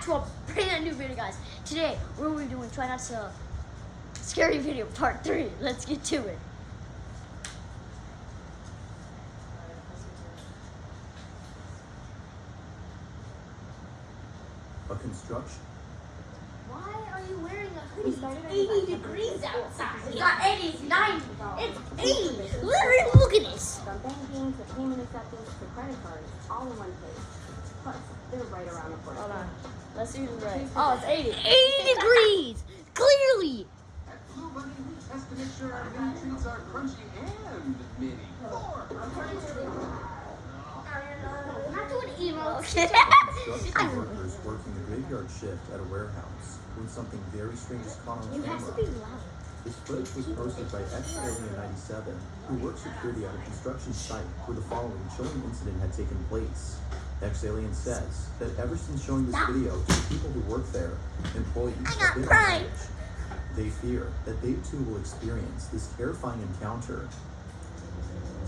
back to a brand new video, guys. Today, we're doing Try Not to Scary Video Part 3. Let's get to it. A construction. Why are you wearing a hoodie? It's 80 degrees outside. It's not 80, it's 90. It's 80. Literally, look at this. From banking to payment acceptance to credit cards, all in one place. Plus, they're right around the corner. Hold on. Let's see who's right. Oh, it's 80. 80 degrees! Clearly! At Blue Bunny, we test to make sure our mini treats are crunchy and mini. I'm not doing emo. Construction workers working a graveyard shift at a warehouse when something very strange is caught on You have to camera. be loud. This footage was posted by X-Alien97, who works security at a construction site where the following chilling incident had taken place. X-Alien says that ever since showing this video to the people who work there, employees have been on edge. They fear that they too will experience this terrifying encounter.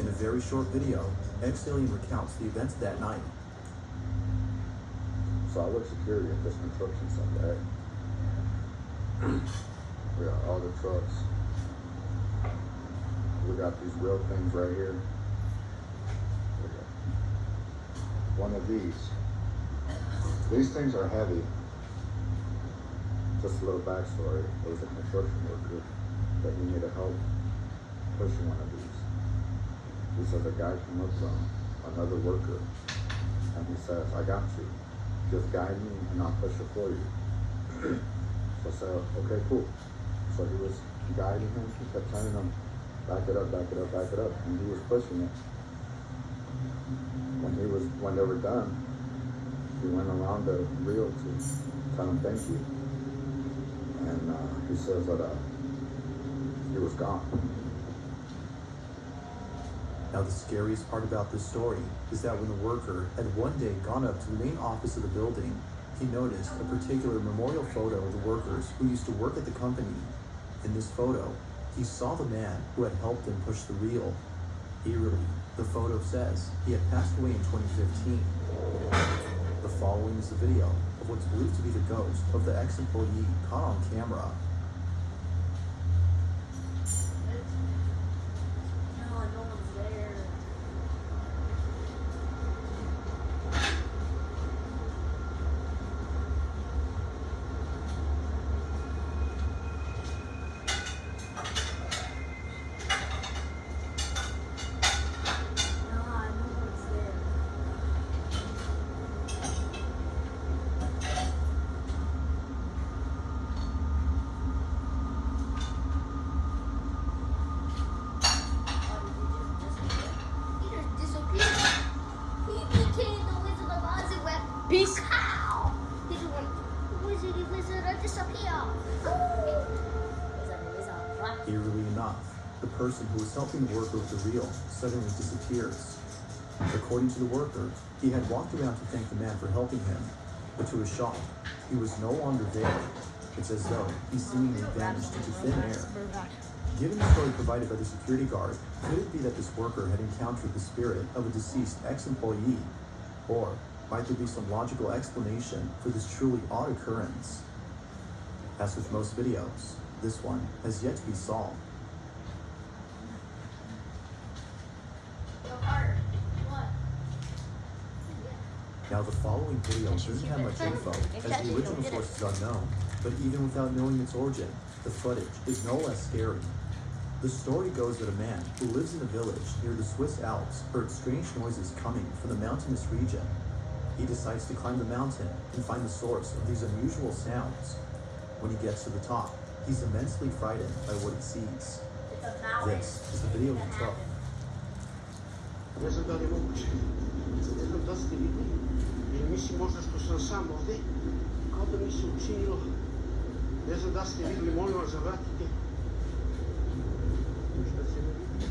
In a very short video, X-Alien recounts the events that night. So I work security at this construction site, right? We got all the trucks. We got these real things right here. We got one of these. These things are heavy. Just a little backstory. There was a construction worker that he needed help pushing one of these. He says a guy came up from another worker and he says, I got you. Just guide me and I'll push it for you. So I said, okay, cool. So he was guiding him, he kept telling him, back it up, back it up, back it up. And he was pushing it. When they were done, he went around the reel to tell him thank you. And he says that he was gone. Now the scariest part about this story is that when the worker had one day gone up to the main office of the building, he noticed a particular memorial photo of the workers who used to work at the company. In this photo, he saw the man who had helped him push the reel. Eerily, the photo says he had passed away in 2015. The following is the video of what's believed to be the ghost of the ex-employee caught on camera. No one's there. Peace. How? He just went, wizard, I disappear. Eerily enough, the person who was helping the worker with the reel suddenly disappears. According to the worker, he had walked around to thank the man for helping him, but to his shock, he was no longer there. It's as though he seemingly vanished into thin air. Given the story provided by the security guard, could it be that this worker had encountered the spirit of a deceased ex-employee? Or might there be some logical explanation for this truly odd occurrence? As with most videos, this one has yet to be solved. Now the following video doesn't have much info, as the original source is unknown, but even without knowing its origin, the footage is no less scary. The story goes that a man who lives in a village near the Swiss Alps heard strange noises coming from the mountainous region. He decides to climb the mountain and find the source of these unusual sounds. When he gets to the top, he's immensely frightened by what he sees. This is the video he took. Не знам дали мога че. Не знам да сте видни. Или мисли možda što sam sam ovde. Kao da mi se učinilo. Ne znam da ste videli, molim vas zavratite. Ništa se ne vidi.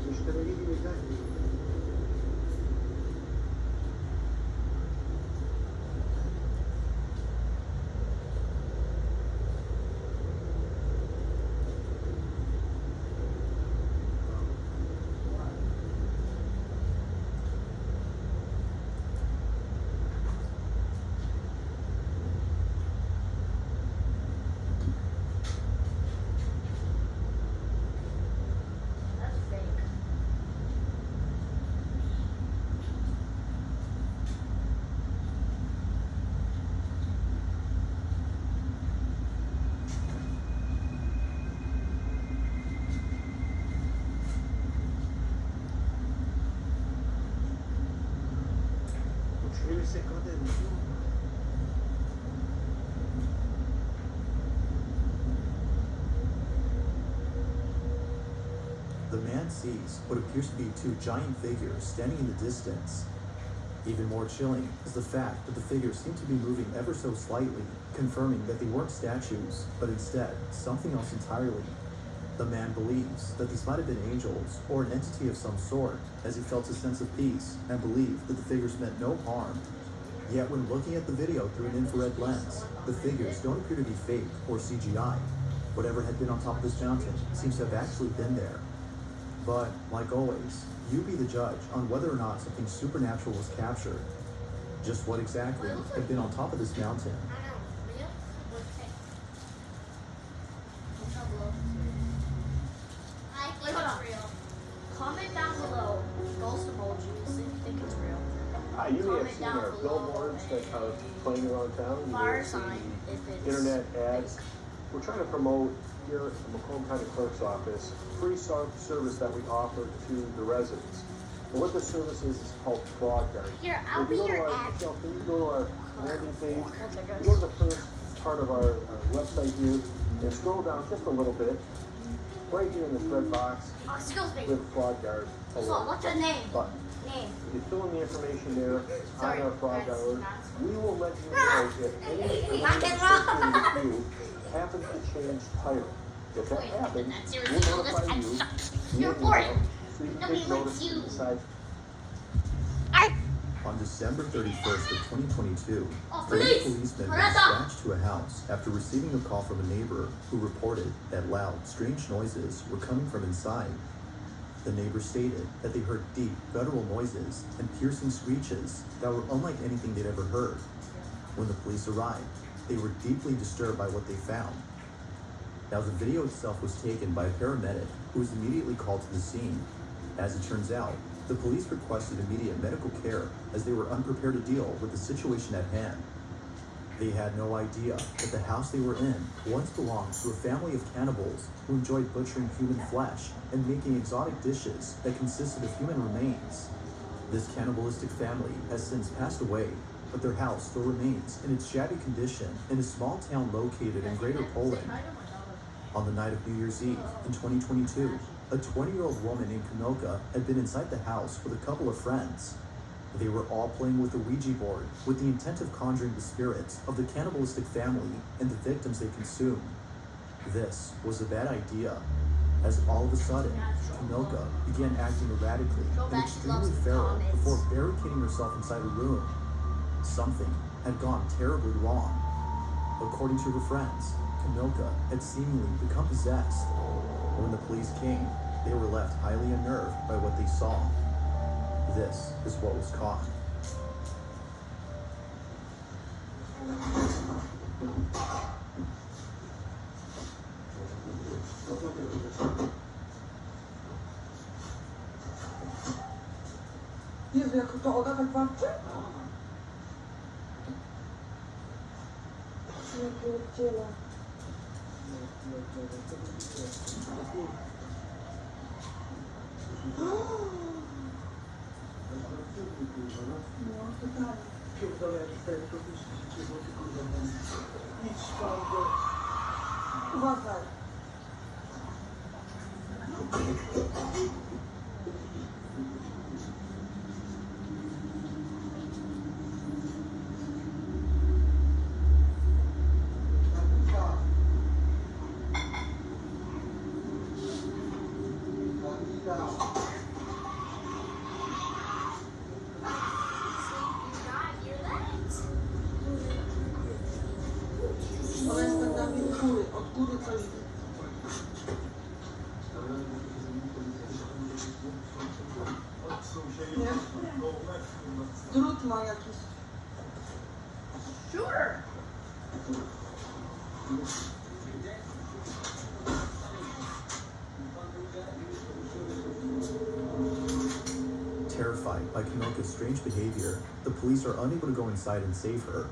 Ništa ne vidim i dalje. se cade di più. The man sees what appears to be two giant figures standing in the distance. Even more chilling is the fact that the figures seem to be moving ever so slightly, confirming that they weren't statues, but instead something else entirely. The man believes that these might have been angels or an entity of some sort, as he felt a sense of peace and believed that the figures meant no harm. Yet when looking at the video through an infrared lens, the figures don't appear to be fake or CGI. Whatever had been on top of this mountain seems to have actually been there. But, like always, you be the judge on whether or not something supernatural was captured. Just what exactly had been on top of this mountain? I know. Real? What's it? Down below. I think it's real. Comment down below. Ghost emojis if you think it's real. You may have Comment seen down our below billboards that and are playing around town. You may fire have seen sign if it's internet ads. We're trying to promote here at the Macomb County Clerk's Office free service that we offer to the residents. And what this service is called Fraud Guard. Here, I'll If be you go to your our- ad. Michelle, can you go to our landing page? You go to the first part of our website here and scroll down just a little bit. Right here in this red box, Oh, excuse me. with Fraud Guard. So, what's your name? Button. Name. You fill in the information there Sorry, on our fraud that's guard. not- We will let you know if any Rock and information roll. associated with you happens to change title. If that Wait, happens, that's we'll seriously all notify this you. pen sucks. via You're email, bored. so you can Nobody take likes notice you. and decide. On December 31st of 2022, Oh, three police! policemen were Hurry up! dispatched to a house after receiving a call from a neighbor who reported that loud, strange noises were coming from inside. The neighbor stated that they heard deep, guttural noises and piercing screeches that were unlike anything they'd ever heard. When the police arrived, they were deeply disturbed by what they found. Now, the video itself was taken by a paramedic who was immediately called to the scene. As it turns out, the police requested immediate medical care as they were unprepared to deal with the situation at hand. They had no idea that the house they were in once belonged to a family of cannibals who enjoyed butchering human flesh and making exotic dishes that consisted of human remains. This cannibalistic family has since passed away, but their house still remains in its shabby condition in a small town located in Greater Poland. On the night of New Year's Eve in 2022, a 20-year-old woman in Kanoka had been inside the house with a couple of friends. They were all playing with the Ouija board with the intent of conjuring the spirits of the cannibalistic family and the victims they consumed. This was a bad idea, as all of a sudden, Kanoka began acting erratically and extremely feral before barricading herself inside a room. Something had gone terribly wrong. According to her friends, Kanoka had seemingly become possessed. When the police came, they were left highly unnerved by what they saw. This is what was caught. Jezu, jak to Oda tak walczy? Ja pierdzielę. No, totalnie. Pierdolę, jak stary, to już nie było tylko idź pan do... Uważaj. Ona jest tak dla mnie od góry coś... Nie? Drut ma jakiś... Sure. Terrified by Kanoka's strange behavior, the police are unable to go inside and save her.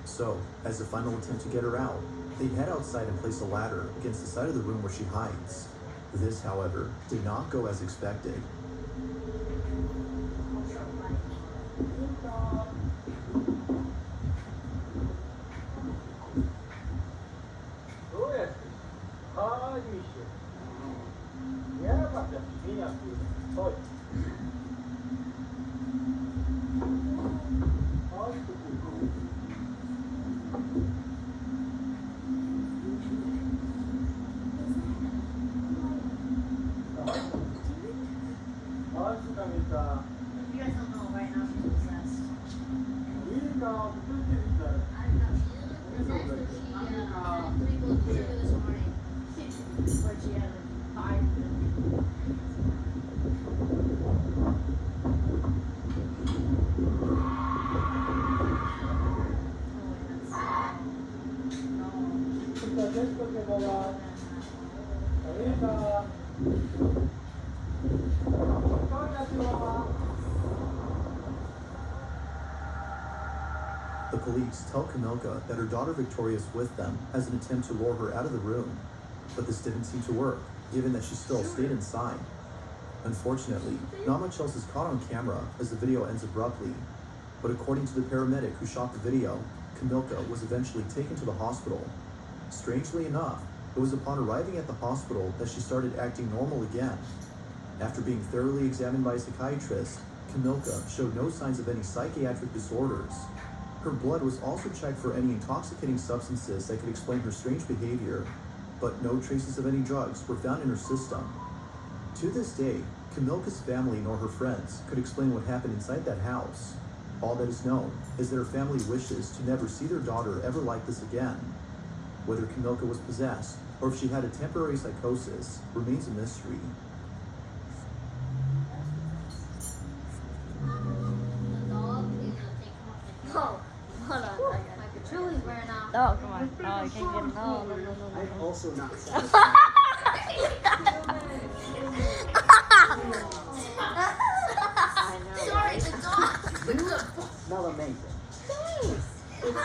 So, as a final attempt to get her out, they head outside and place a ladder against the side of the room where she hides. This, however, did not go as expected. You guys don't know right now she's possessed. I don't know. She's possessed, but she had 3 gold sugar this morning. But she had like 5. The police tell Kamilka that her daughter Victoria is with them as an attempt to lure her out of the room, but this didn't seem to work, given that she still stayed inside. Unfortunately, not much else is caught on camera as the video ends abruptly, but according to the paramedic who shot the video, Kamilka was eventually taken to the hospital. Strangely enough, it was upon arriving at the hospital that she started acting normal again. After being thoroughly examined by a psychiatrist, Kamilka showed no signs of any psychiatric disorders. Her blood was also checked for any intoxicating substances that could explain her strange behavior, but no traces of any drugs were found in her system. To this day, Kamilka's family nor her friends could explain what happened inside that house. All that is known is that her family wishes to never see their daughter ever like this again. Whether Kamilka was possessed or if she had a temporary psychosis remains a mystery. No, hold on. My patchoul's wearing off. Oh, come on. Oh, I can't get it. No. I'm also not Sorry, the dog. smell amazing. It's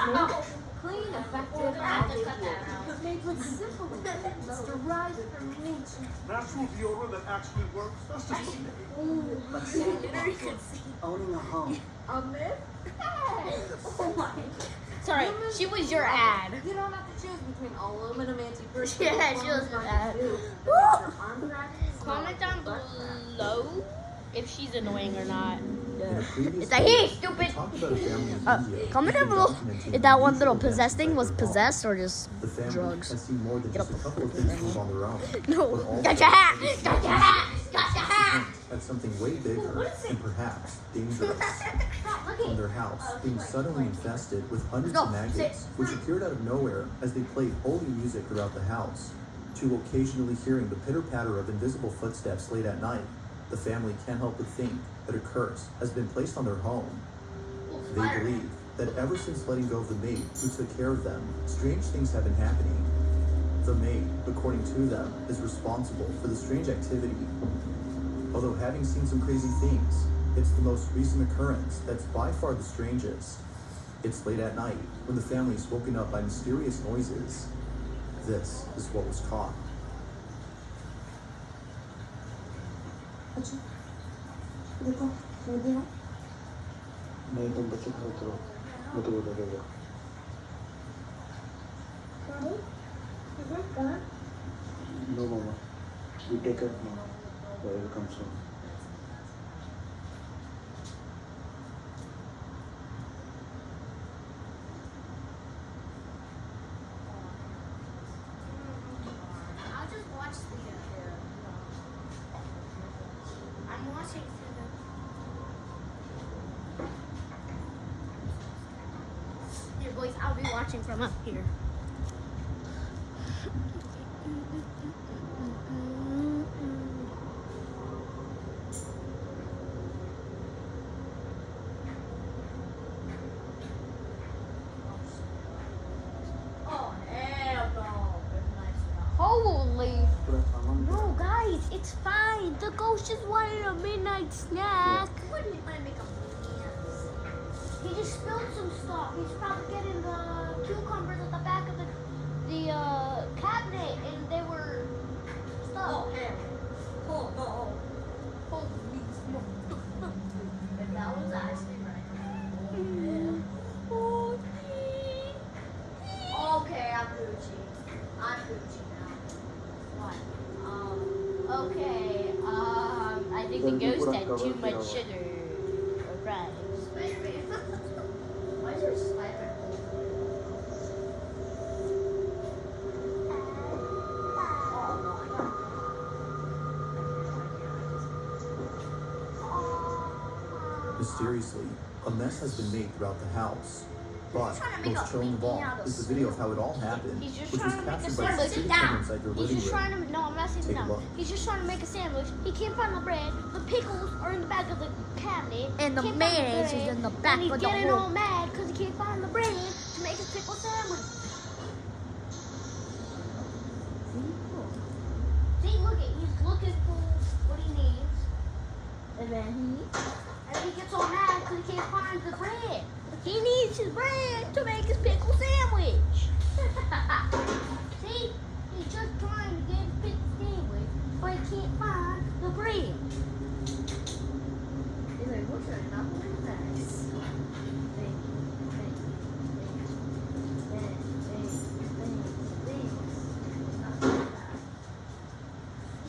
clean, effective, We're gonna have to cut that out. It's made with simple ingredients derived from nature. Natural deodorant that actually works. That's just Owning a home. A myth? Oh my. Sorry, she was your ad. You don't have to choose between aluminum anti-perspire. Yeah, she was your ad. Comment down below if she's annoying or not. In a previous It's like, hey, video, stupid! we talked about a family in India Comment who's down been below documenting if that one unusual little events possessed thing was inside their home. possessed or just The family drugs. has seen more than Get just a up. couple of things move on their own. No, but also got your hat! has Got your hat! Got your hat! at something way bigger and perhaps dangerous. From their house, being suddenly infested with hundreds of maggots, which appeared out of nowhere as they played holy music throughout the house, to occasionally hearing the pitter-patter of invisible footsteps late at night. The family can't help but think that a curse has been placed on their home. They believe that ever since letting go of the maid who took care of them, strange things have been happening. The maid, according to them, is responsible for the strange activity. Although having seen some crazy things, it's the most recent occurrence that's by far the strangest. It's late at night when the family is woken up by mysterious noises. This is what was caught. देखो देखो नहीं तुम बच्चे को उतरो मैं तो बोल देगा No mama, you take it mama, but it will come soon. I'll just watch the. I'm watching through the. Here, boys, I'll be watching from up here. Oh, hell no. Holy! पूरा सामान No, guys, it's fine. The ghost just wanted a midnight snack. What did I make a mess? He just spilled some stuff. He's probably getting the cucumbers at the back of the cabinet, and they were stuck. Oh, hell. Oh, no. Holy smoke. And that was actually right. Okay, I'm Gucci. I'm Gucci now. What? Okay, I think the ghost had too much sugar or fries. Wait. Why is there slimer? Mysteriously, a mess has been made throughout the house. But trying to make most a chilling of all meeting out of is the video of how it all happened, He's just which was trying to make a captured by the sandwich. security Sit down. camera inside your He's living just room. trying to, no, I'm not sitting Take a down. look. He's just trying to make a sandwich. He can't find the bread. The pickles are in the back of the cabinet. And the Can't find mayonnaise is bread, in the back and he's of the getting hole. all mad because he can't find the bread to make his pickle sandwich. See, look at, he's looking for what he needs. And then he gets all mad because he can't find the bread. He needs his bread to make his pickle sandwich. See, he's just trying to get his pickle sandwich, but he can't find the bread. He's like, what's your number?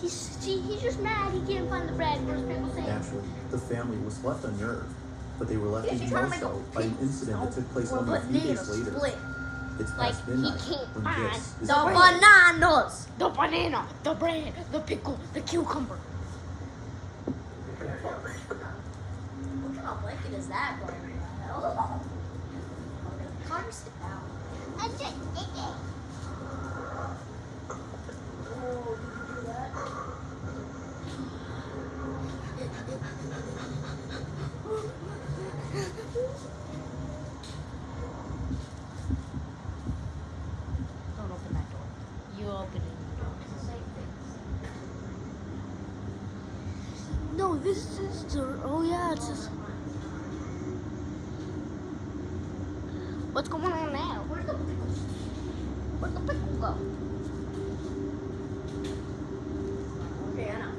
He's just mad he can't find the bread for his pickle sandwich. Naturally, the family was left unnerved, but they were left He's even trying more to make so a by an pizza incident that took place or only a few days banana later. split. It's Like, past he midnight can't when find this is The happening. bananas! The banana, the bread, the pickle, the cucumber. What kind of blanket is that, Brian? Connor, sit down. Oh, did you do that? Don't open that door. You open it. No, this is the. Oh yeah, it's just. What's going on now? Where'd the pickle go? Okay, I know.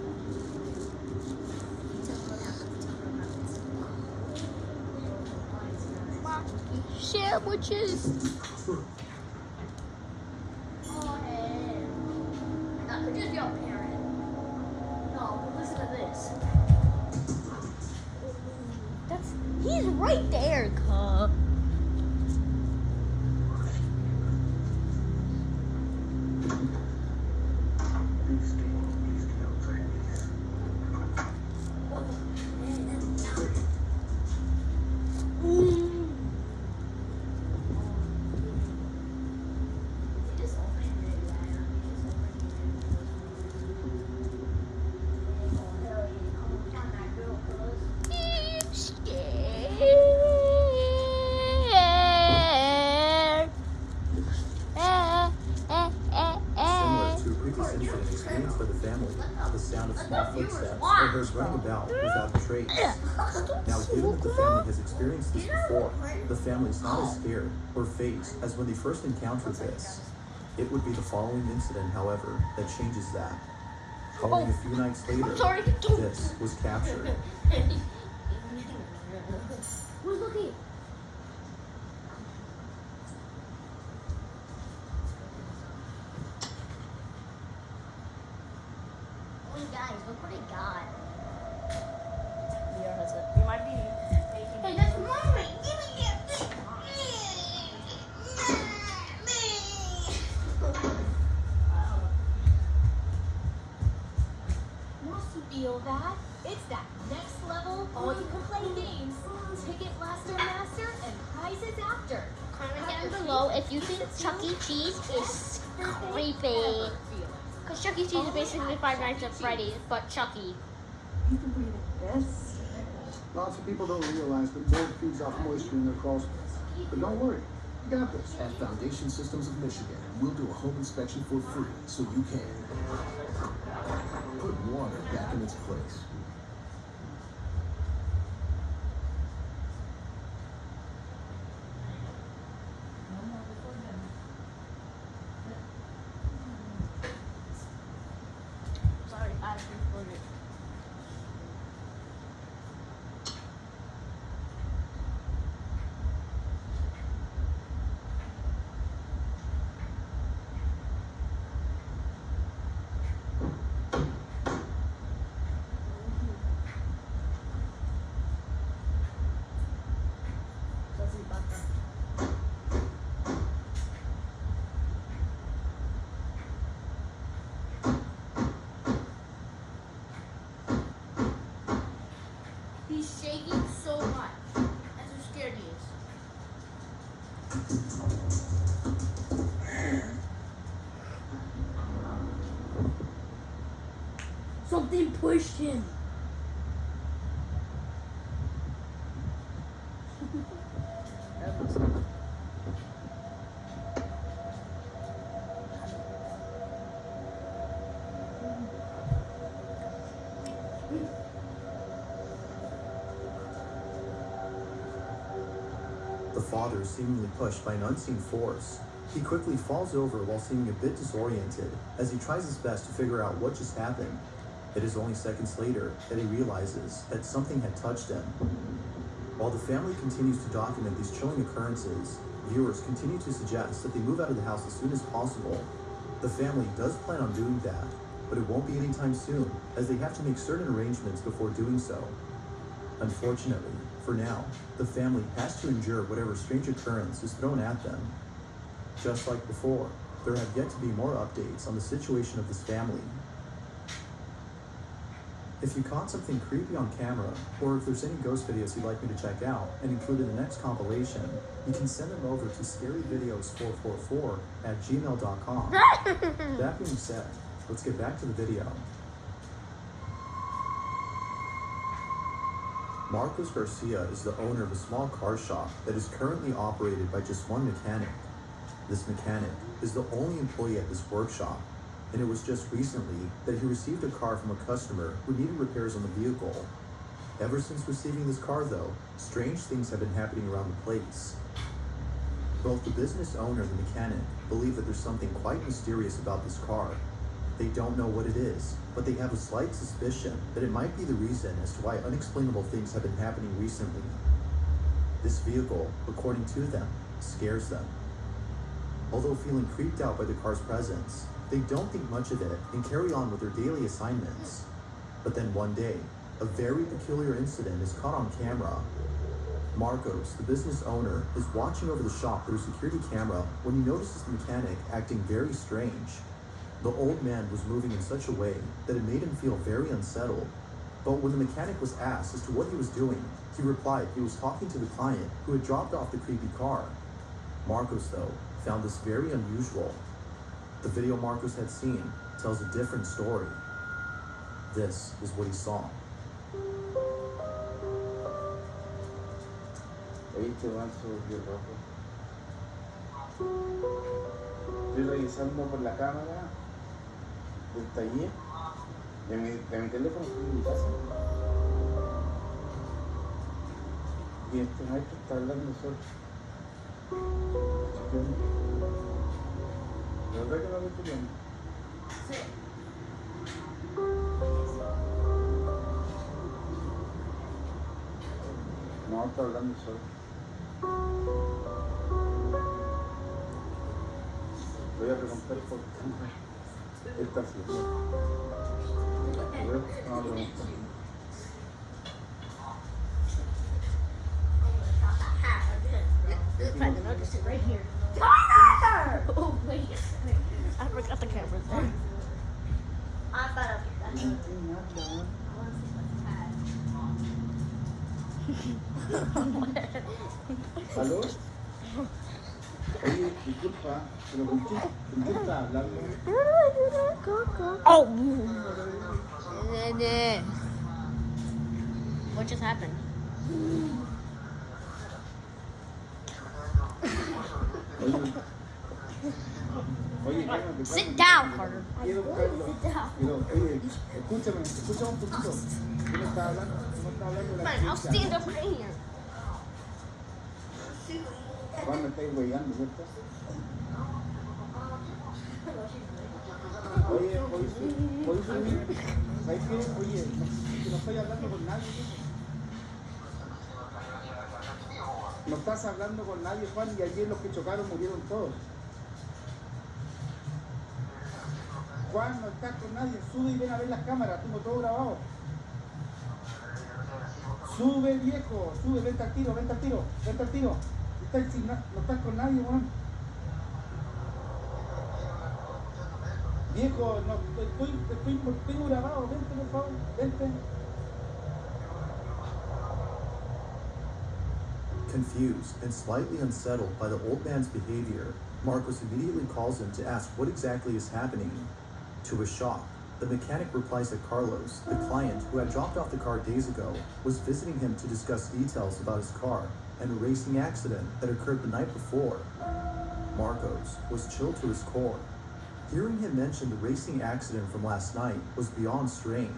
Sandwiches. Oh, hey. That could just be our parent. No, but listen to this. He's right there, Cuh. Similar to a previous incident experienced by the family, the sound of small footsteps are heard running about without a trace. Now, given that the family has experienced this before, the family is not as scared or phased as when they first encountered this. It would be the following incident, however, that changes that. Only a few nights later, sorry. this was captured. Who's looking? Oh, guys, look what I got. You might be. Hey, that's mommy. Give me that thing. Want to feel that? It's that next level all you can play games. Ticket Blaster Master and prizes after. Comment down below if you think Chuck E. Cheese is creepy. Because Chuck E. Cheese is basically Five Nights at Freddy's, but Chucky. You can breathe this. Lots of people don't realize that mold feeds off moisture in their crawl space. But don't worry, you got this. At Foundation Systems of Michigan, we'll do a home inspection for free so you can put water back in its place. Sorry, I recorded. shaking so much. That's how scared he is. Something pushed him. The father, seemingly pushed by an unseen force, he quickly falls over while seeming a bit disoriented as he tries his best to figure out what just happened. It is only seconds later that he realizes that something had touched him. While the family continues to document these chilling occurrences, viewers continue to suggest that they move out of the house as soon as possible. The family does plan on doing that, but it won't be anytime soon, as they have to make certain arrangements before doing so. Unfortunately, for now, the family has to endure whatever strange occurrence is thrown at them. Just like before, there have yet to be more updates on the situation of this family. If you caught something creepy on camera, or if there's any ghost videos you'd like me to check out and include in the next compilation, you can send them over to scaryvideos444@gmail.com. That being said, let's get back to the video. Marcos Garcia is the owner of a small car shop that is currently operated by just one mechanic. This mechanic is the only employee at this workshop, and it was just recently that he received a car from a customer who needed repairs on the vehicle. Ever since receiving this car though, strange things have been happening around the place. Both the business owner and the mechanic believe that there's something quite mysterious about this car. They don't know what it is, but they have a slight suspicion that it might be the reason as to why unexplainable things have been happening recently. This vehicle, according to them, scares them. Although feeling creeped out by the car's presence, they don't think much of it and carry on with their daily assignments. But then one day, a very peculiar incident is caught on camera. Marcos, the business owner, is watching over the shop through a security camera when he notices the mechanic acting very strange. The old man was moving in such a way that it made him feel very unsettled. But when the mechanic was asked as to what he was doing, he replied he was talking to the client who had dropped off the creepy car. Marcos, though, found this very unusual. The video Marcos had seen tells a different story. This is what he saw. ¿Viste Manso y el rojo? Estoy revisando por la cámara del taller de mi teléfono en mi casa. Y este maestro está hablando solo. ¿De verdad que no lo estoy viendo? Sí. No, está hablando solo. Voy a preguntar por qué está haciendo. A ver, vamos a preguntar. Find the notice right here. Tyler! Oh, wait. I forgot the camera's there. I thought I was ¿Aló? Oye, disculpa, pero ¿con quién estás hablando? Oh! What just happened? Oye, cálmate, Sit down, Carter. Quiero buscarlo. Pero, oye, escúchame un poquito. ¿Quién me está hablando? ¿Quién me está hablando de la Fine, I'll ciencia? stand up right here. Juan, me estáis hueveando, ¿cierto? Oye, ¿sabes qué? Oye, que no estoy hablando con nadie. No estás hablando con nadie, Juan, y ayer los que chocaron murieron todos. Juan, no estás con nadie, sube y ven a ver las cámaras, tengo todo grabado. Sube, viejo, sube, vente al tiro. No estás con nadie, Juan. Viejo, no, tengo grabado, vente por favor, vente. Confused and slightly unsettled by the old man's behavior, Marcos immediately calls him to ask what exactly is happening. To his shock, the mechanic replies that Carlos, the client who had dropped off the car days ago, was visiting him to discuss details about his car and a racing accident that occurred the night before. Marcos was chilled to his core. Hearing him mention the racing accident from last night was beyond strange.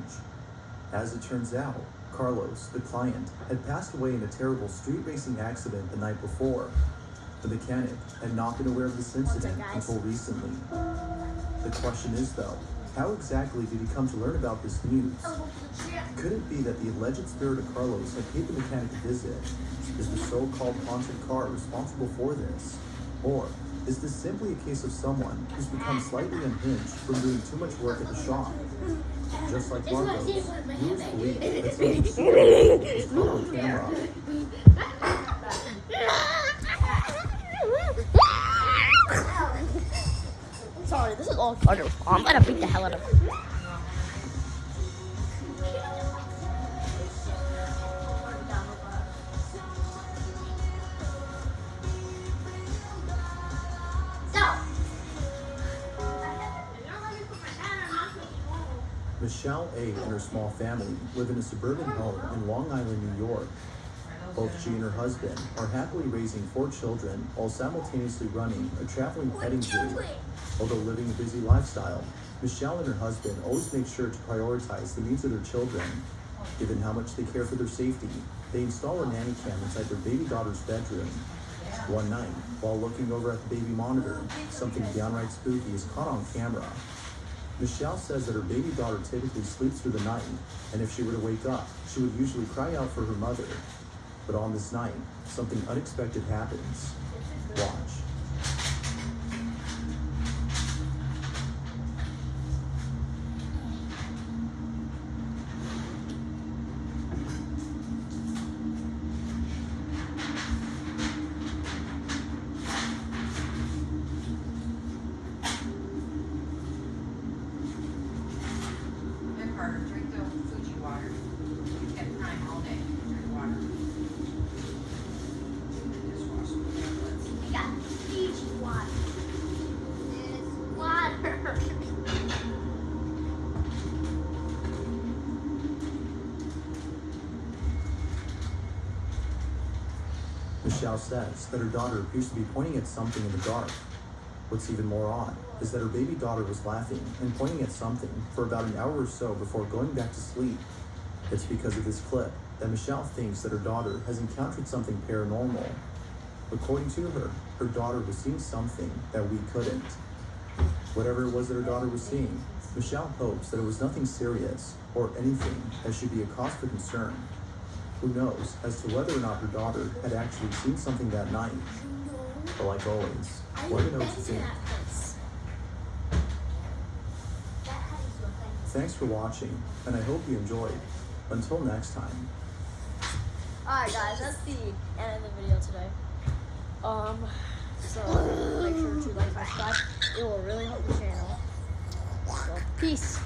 As it turns out, Carlos, the client, had passed away in a terrible street racing accident the night before. The mechanic had not been aware of this incident until recently. The question is, though, how exactly did he come to learn about this news? Could it be that the alleged spirit of Carlos had paid the mechanic a visit? Is the so-called haunted car responsible for this? Or is this simply a case of someone who's become slightly unhinged from doing too much work at the shop? Just like Marcos, viewers believe that something serious was caught on camera. Sorry, this is all Carter's fault. I'm gonna beat the hell out of him. Michelle A. and her small family live in a suburban home in Long Island, New York. Both she and her husband are happily raising 4 children while simultaneously running a traveling petting zoo. Although living a busy lifestyle, Michelle and her husband always make sure to prioritize the needs of their children. Given how much they care for their safety, they install a nanny cam inside their baby daughter's bedroom. One night, while looking over at the baby monitor, something downright spooky is caught on camera. Michelle says that her baby daughter typically sleeps through the night, and if she were to wake up, she would usually cry out for her mother. But on this night, something unexpected happens. Watch. Drink the Fuji water. You get prime all day. Drink water. Dishwasher. We got Fiji water. It's water. Michelle says that her daughter appears to be pointing at something in the dark. What's even more odd is that her baby daughter was laughing and pointing at something for about an hour or so before going back to sleep. It's because of this clip that Michelle thinks that her daughter has encountered something paranormal. According to her, her daughter was seeing something that we couldn't. Whatever it was that her daughter was seeing, Michelle hopes that it was nothing serious or anything that should be a cause for concern. Who knows as to whether or not her daughter had actually seen something that night. But like always, let me know what you think. Thanks for watching, and I hope you enjoyed. Until next time. Alright guys, that's the end of the video today. So make sure to like and subscribe. It will really help the channel. So peace.